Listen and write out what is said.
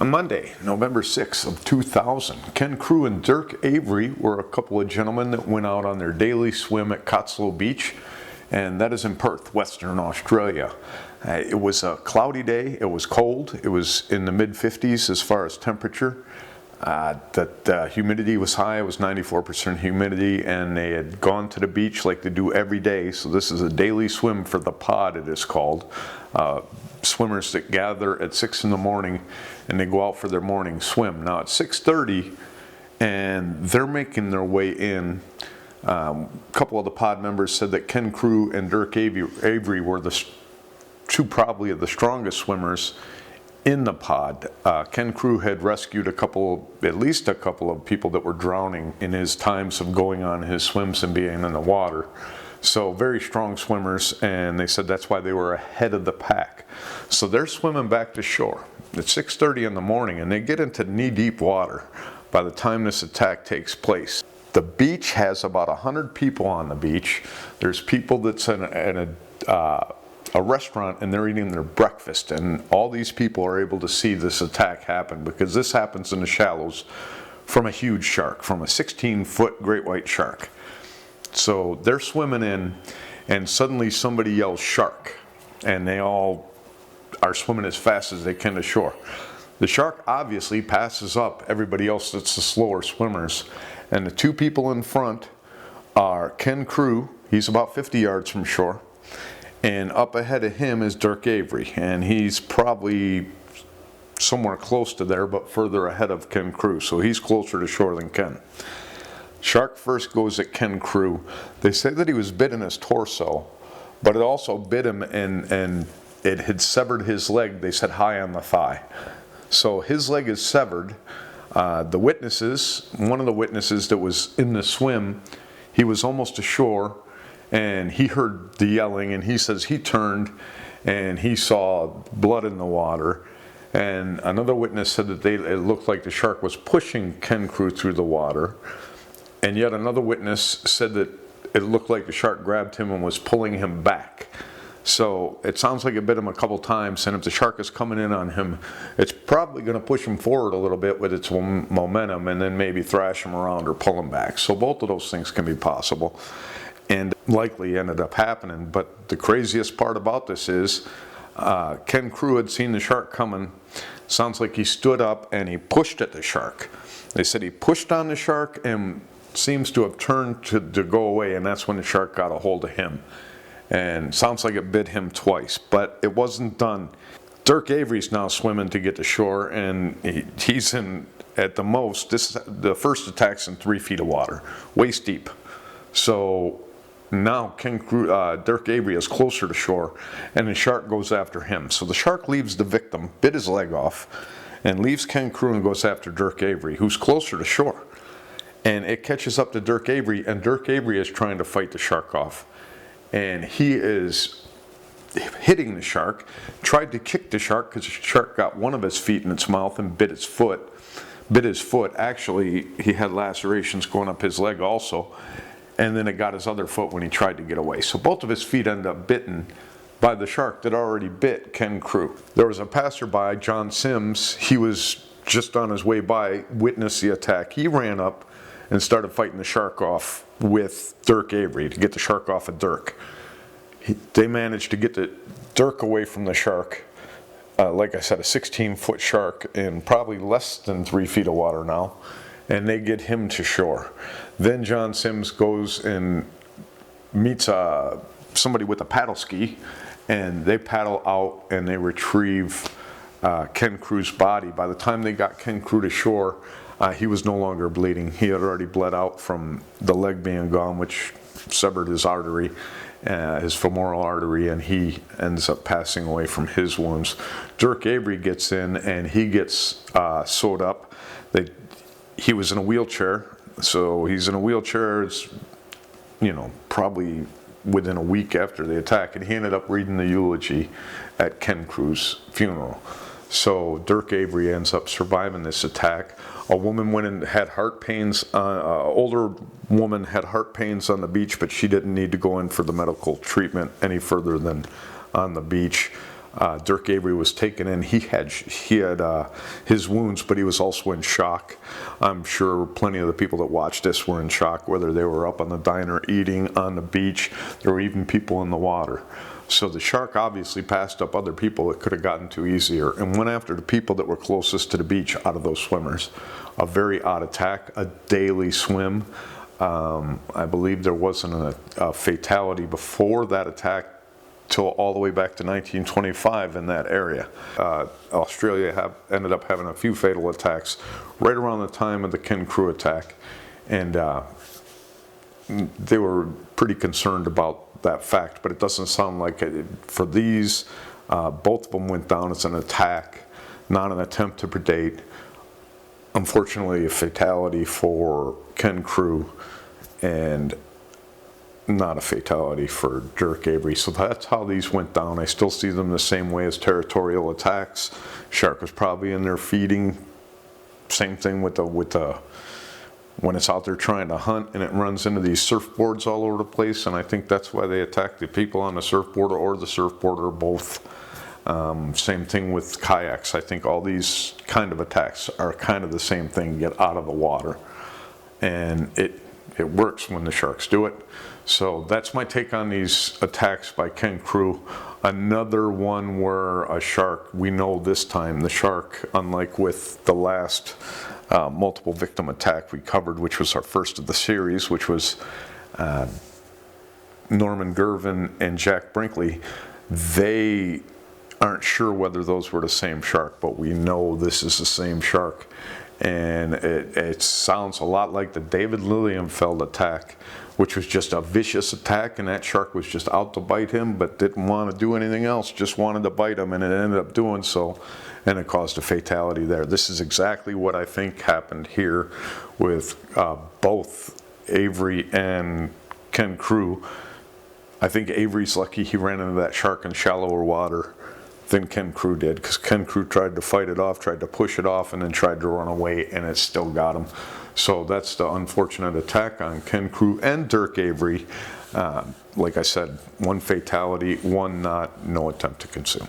On Monday, November 6th of 2000, Ken Crew and Dirk Avery were a couple of gentlemen that went out on their daily swim at Cotslow Beach, and that is in Perth, Western Australia. It was a cloudy day, it was cold, it was in the mid-50s as far as temperature. The humidity was high, it was 94% humidity, and they had gone to the beach like they do every day. So this is a daily swim for the pod, it is called. Swimmers that gather at 6 in the morning and they go out for their morning swim. Now it's 6:30 and they're making their way in. A couple of the pod members said that Ken Crew and Dirk Avery were the two probably of the strongest swimmers in the pod. Ken Crew had rescued at least a couple of people that were drowning in his times of going on his swims and being in the water. So very strong swimmers, and they said that's why they were ahead of the pack. So they're swimming back to shore. It's 6:30 in the morning and they get into knee-deep water by the time this attack takes place. The beach has about 100 people on the beach. There's people that's in a restaurant and they're eating their breakfast, and all these people are able to see this attack happen because this happens in the shallows from a huge shark, from a 16-foot great white shark. So they're swimming in and suddenly somebody yells shark, and they all are swimming as fast as they can to shore. The shark obviously passes up everybody else that's the slower swimmers, and the two people in front are Ken Crew, he's about 50 yards from shore, and up ahead of him is Dirk Avery, and he's probably somewhere close to there but further ahead of Ken Crew, so he's closer to shore than Ken. Shark first goes at Ken Crew. They say that he was bit in his torso, but it also bit him and it had severed his leg, they said high on the thigh. So his leg is severed. One of the witnesses that was in the swim, he was almost ashore and he heard the yelling, and he says he turned and he saw blood in the water. And another witness said that it looked like the shark was pushing Ken Crew through the water. And yet another witness said that it looked like the shark grabbed him and was pulling him back. So it sounds like it bit him a couple times, and if the shark is coming in on him, it's probably going to push him forward a little bit with its momentum and then maybe thrash him around or pull him back. So both of those things can be possible and likely ended up happening. But the craziest part about this is Ken Crew had seen the shark coming. Sounds like he stood up and he pushed at the shark. They said he pushed on the shark and seems to have turned to go away, and that's when the shark got a hold of him. And sounds like it bit him twice, but it wasn't done. Dirk Avery's now swimming to get to shore, and he's in, at the most, the first attack's in 3 feet of water, waist deep. So now Dirk Avery is closer to shore, and the shark goes after him. So the shark leaves the victim, bit his leg off, and leaves Ken Crew and goes after Dirk Avery, who's closer to shore. And it catches up to Dirk Avery, and Dirk Avery is trying to fight the shark off. And he is hitting the shark, tried to kick the shark because the shark got one of his feet in its mouth and bit his foot. Actually, he had lacerations going up his leg also, and then it got his other foot when he tried to get away. So both of his feet ended up bitten by the shark that already bit Ken Crew. There was a passerby, John Sims, he was just on his way by, witnessed the attack. He ran up and started fighting the shark off with Dirk Avery to get the shark off of Dirk. They managed to get the Dirk away from the shark. Like I said, a 16-foot shark in probably less than 3 feet of water now, and they get him to shore. Then John Sims goes and meets somebody with a paddle ski, and they paddle out and they retrieve Ken Crew's body. By the time they got Ken Crew to shore, he was no longer bleeding. He had already bled out from the leg being gone, which severed his artery, his femoral artery, and he ends up passing away from his wounds. Dirk Avery gets in and he gets sewed up. He was in a wheelchair, so he's in a wheelchair. It's, probably within a week after the attack, and he ended up reading the eulogy at Ken Crew's funeral. So Dirk Avery ends up surviving this attack. A woman went and had heart pains. Older woman had heart pains on the beach, but she didn't need to go in for the medical treatment any further than on the beach. Dirk Avery was taken in. He had his wounds, but he was also in shock. I'm sure plenty of the people that watched this were in shock, whether they were up on the diner eating on the beach. There were even people in the water. So the shark obviously passed up other people that could have gotten to easier and went after the people that were closest to the beach out of those swimmers. A very odd attack, a daily swim. I believe there wasn't a fatality before that attack till all the way back to 1925 in that area. Australia ended up having a few fatal attacks right around the time of the Ken Crew attack, and they were pretty concerned about that fact, but it doesn't sound like it. For these, both of them went down as an attack, not an attempt to predate. Unfortunately, a fatality for Ken Crew and not a fatality for Dirk Avery. So that's how these went down. I still see them the same way as territorial attacks. Shark was probably in there feeding. Same thing with the when it's out there trying to hunt and it runs into these surfboards all over the place, and I think that's why they attack the people on the surfboard or the surfboard or both. Same thing with kayaks. I think all these kind of attacks are kind of the same thing, get out of the water. And it works when the sharks do it. So that's my take on these attacks by Ken Crew. Another one where a shark, we know this time, the shark, unlike with the last multiple victim attack we covered, which was our first of the series, which was Norman Gervin and Jack Brinkley, they aren't sure whether those were the same shark, but we know this is the same shark. And it sounds a lot like the David Lilienfeld attack, which was just a vicious attack, and that shark was just out to bite him, but didn't want to do anything else, just wanted to bite him, and it ended up doing so, and it caused a fatality there. This is exactly what I think happened here with both Avery and Ken Crew. I think Avery's lucky he ran into that shark in shallower water than Ken Crew did, because Ken Crew tried to fight it off, tried to push it off, and then tried to run away, and it still got him. So that's the unfortunate attack on Ken Crew and Dirk Avery. Like I said, one fatality, one not, no attempt to consume.